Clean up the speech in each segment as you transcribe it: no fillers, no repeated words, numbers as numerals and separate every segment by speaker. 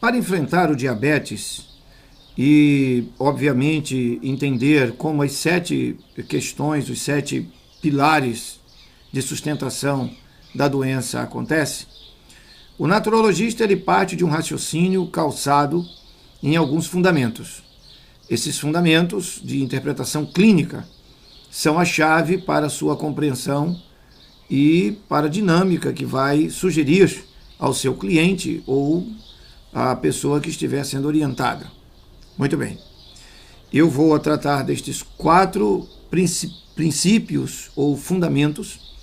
Speaker 1: Para enfrentar o diabetes e, obviamente, entender como as 7 questões, os 7 pilares de sustentação da doença acontecem, o naturologista ele parte de um raciocínio calçado em alguns fundamentos. Esses fundamentos de interpretação clínica são a chave para a sua compreensão e para a dinâmica que vai sugerir ao seu cliente ou à pessoa que estiver sendo orientada. Muito bem. Eu vou tratar destes 4 princípios ou fundamentos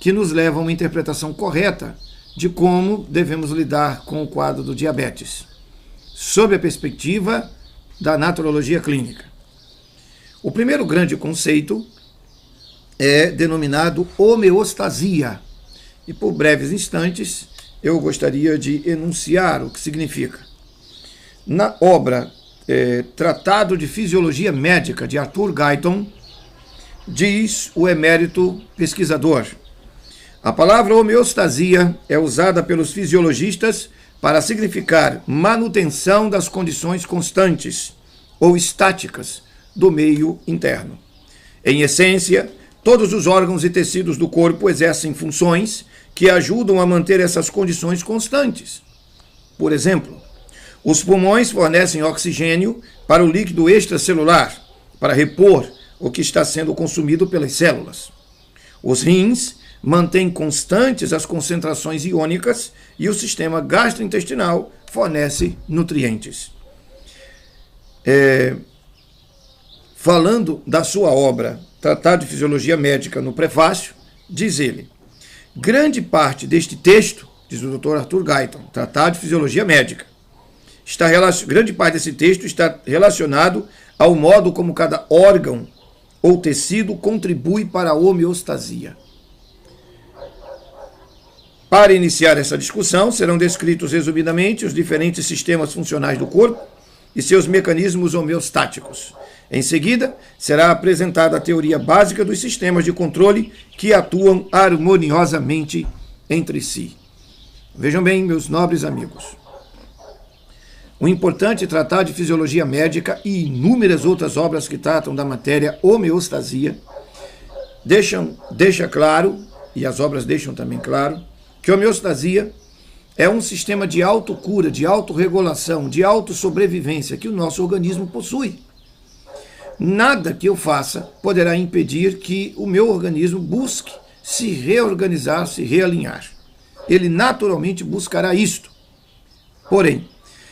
Speaker 1: que nos levam a uma interpretação correta de como devemos lidar com o quadro do diabetes, sob a perspectiva da naturologia clínica. O primeiro grande conceito é denominado homeostasia, e por breves instantes eu gostaria de enunciar o que significa. Na obra Tratado de Fisiologia Médica, de Arthur Guyton, diz o emérito pesquisador: a palavra homeostasia é usada pelos fisiologistas para significar manutenção das condições constantes ou estáticas do meio interno. Em essência, todos os órgãos e tecidos do corpo exercem funções que ajudam a manter essas condições constantes. Por exemplo, os pulmões fornecem oxigênio para o líquido extracelular, para repor o que está sendo consumido pelas células. Os rins mantêm constantes as concentrações iônicas e o sistema gastrointestinal fornece nutrientes. Falando da sua obra Tratado de Fisiologia Médica, no prefácio, diz ele: grande parte deste texto, diz o Dr. Arthur Guyton, Tratado de Fisiologia Médica, grande parte desse texto está relacionado ao modo como cada órgão ou tecido contribui para a homeostasia. Para iniciar essa discussão, serão descritos resumidamente os diferentes sistemas funcionais do corpo e seus mecanismos homeostáticos. Em seguida, será apresentada a teoria básica dos sistemas de controle que atuam harmoniosamente entre si. Vejam bem, meus nobres amigos, o importante Tratado de Fisiologia Médica e inúmeras outras obras que tratam da matéria homeostasia deixa claro, e as obras deixam também claro, que a homeostasia é um sistema de autocura, de autorregulação, de autossobrevivência que o nosso organismo possui. Nada que eu faça poderá impedir que o meu organismo busque se reorganizar, se realinhar. Ele naturalmente buscará isto. Porém,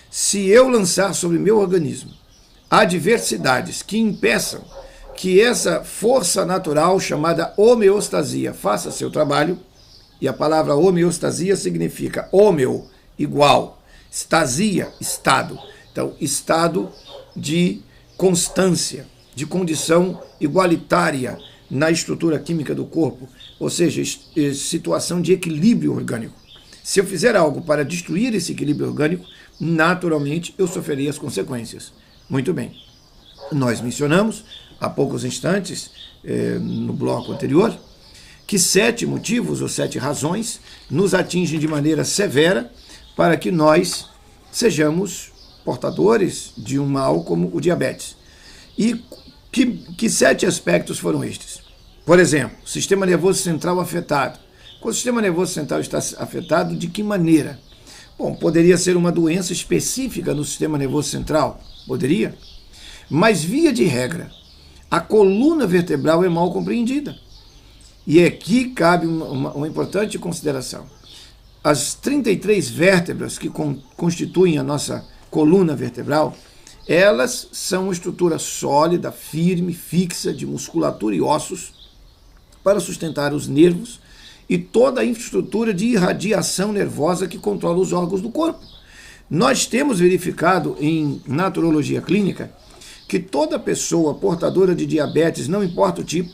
Speaker 1: se eu lançar sobre o meu organismo adversidades que impeçam que essa força natural chamada homeostasia faça seu trabalho, e a palavra homeostasia significa homeo, igual, stasia, estado. Então, estado de constância, de condição igualitária na estrutura química do corpo, ou seja, situação de equilíbrio orgânico. Se eu fizer algo para destruir esse equilíbrio orgânico, naturalmente eu sofrerei as consequências. Muito bem. Nós mencionamos, há poucos instantes, no bloco anterior, que 7 motivos ou 7 razões nos atingem de maneira severa para que nós sejamos portadores de um mal como o diabetes. E que 7 aspectos foram estes? Por exemplo, sistema nervoso central afetado. Quando o sistema nervoso central está afetado, de que maneira? Bom, poderia ser uma doença específica no sistema nervoso central, poderia, mas via de regra, a coluna vertebral é mal compreendida. E aqui cabe uma importante consideração. As 33 vértebras que constituem a nossa coluna vertebral, elas são uma estrutura sólida, firme, fixa, de musculatura e ossos, para sustentar os nervos e toda a infraestrutura de irradiação nervosa que controla os órgãos do corpo. Nós temos verificado em naturologia clínica que toda pessoa portadora de diabetes, não importa o tipo,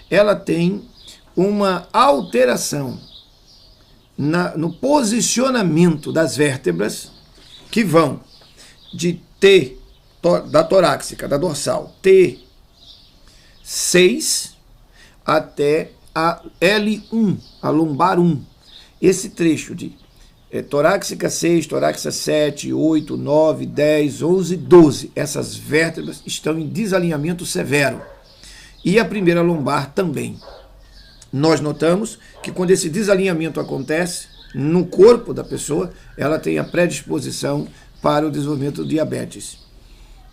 Speaker 1: ela tem uma alteração no posicionamento das vértebras que vão de T, da torácica, da dorsal, T6 até a L1, a lombar 1. Esse trecho de torácica 6, torácica 7, 8, 9, 10, 11, 12. Essas vértebras estão em desalinhamento severo. E a primeira lombar também. Nós notamos que quando esse desalinhamento acontece no corpo da pessoa, ela tem a predisposição para o desenvolvimento do diabetes.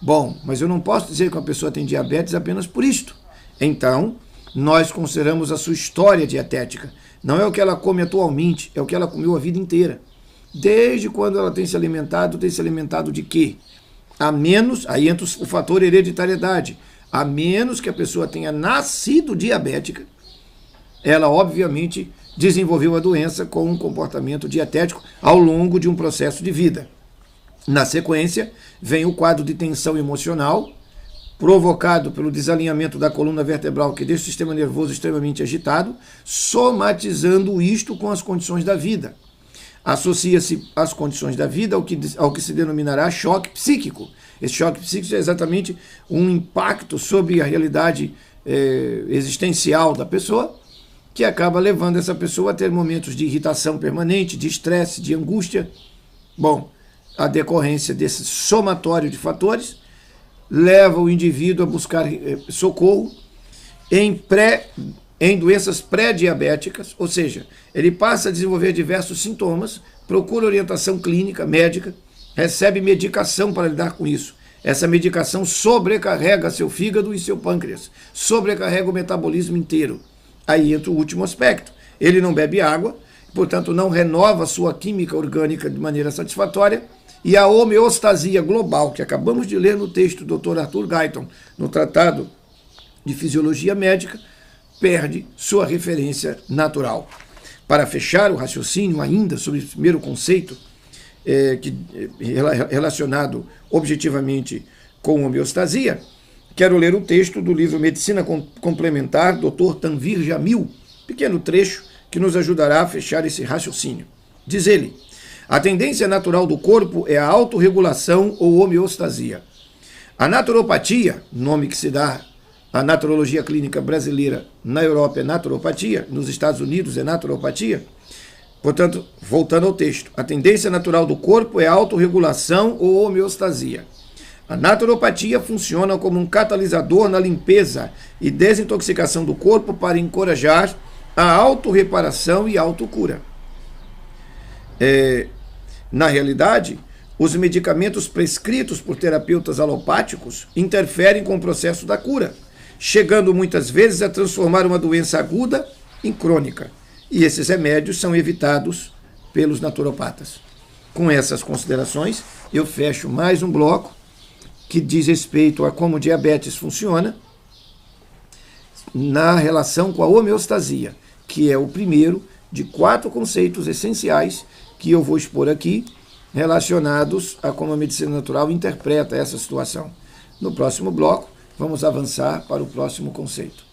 Speaker 1: Bom, mas eu não posso dizer que uma pessoa tem diabetes apenas por isto. Então, nós consideramos a sua história dietética. Não é o que ela come atualmente, é o que ela comeu a vida inteira. Desde quando ela tem se alimentado de quê? A menos, aí entra o fator hereditariedade, a menos que a pessoa tenha nascido diabética, ela obviamente desenvolveu a doença com um comportamento dietético ao longo de um processo de vida. Na sequência, vem o quadro de tensão emocional, provocado pelo desalinhamento da coluna vertebral, que deixa o sistema nervoso extremamente agitado, somatizando isto com as condições da vida. Associa-se às condições da vida ao que se denominará choque psíquico. Esse choque psíquico é exatamente um impacto sobre a realidade existencial da pessoa, que acaba levando essa pessoa a ter momentos de irritação permanente, de estresse, de angústia. Bom, a decorrência desse somatório de fatores leva o indivíduo a buscar socorro em doenças pré-diabéticas, ou seja, ele passa a desenvolver diversos sintomas, procura orientação clínica, médica, recebe medicação para lidar com isso. Essa medicação sobrecarrega seu fígado e seu pâncreas, sobrecarrega o metabolismo inteiro. Aí entra o último aspecto. Ele não bebe água, portanto não renova sua química orgânica de maneira satisfatória, e a homeostasia global, que acabamos de ler no texto do Dr. Arthur Guyton, no Tratado de Fisiologia Médica, perde sua referência natural. Para fechar o raciocínio ainda sobre o primeiro conceito, relacionado objetivamente com homeostasia, quero ler o texto do livro Medicina Complementar, Dr. Tanvir Jamil, pequeno trecho que nos ajudará a fechar esse raciocínio. Diz ele: a tendência natural do corpo é a autorregulação ou homeostasia. A naturopatia, nome que se dá à naturologia clínica brasileira, na Europa é naturopatia, nos Estados Unidos é naturopatia. Portanto, voltando ao texto, a tendência natural do corpo é a autorregulação ou homeostasia. A naturopatia funciona como um catalisador na limpeza e desintoxicação do corpo para encorajar a autorreparação e autocura. Na realidade, os medicamentos prescritos por terapeutas alopáticos interferem com o processo da cura, chegando muitas vezes a transformar uma doença aguda em crônica. E esses remédios são evitados pelos naturopatas. Com essas considerações, eu fecho mais um bloco que diz respeito a como o diabetes funciona na relação com a homeostasia, que é o primeiro de 4 conceitos essenciais que eu vou expor aqui, relacionados a como a medicina natural interpreta essa situação. No próximo bloco, vamos avançar para o próximo conceito.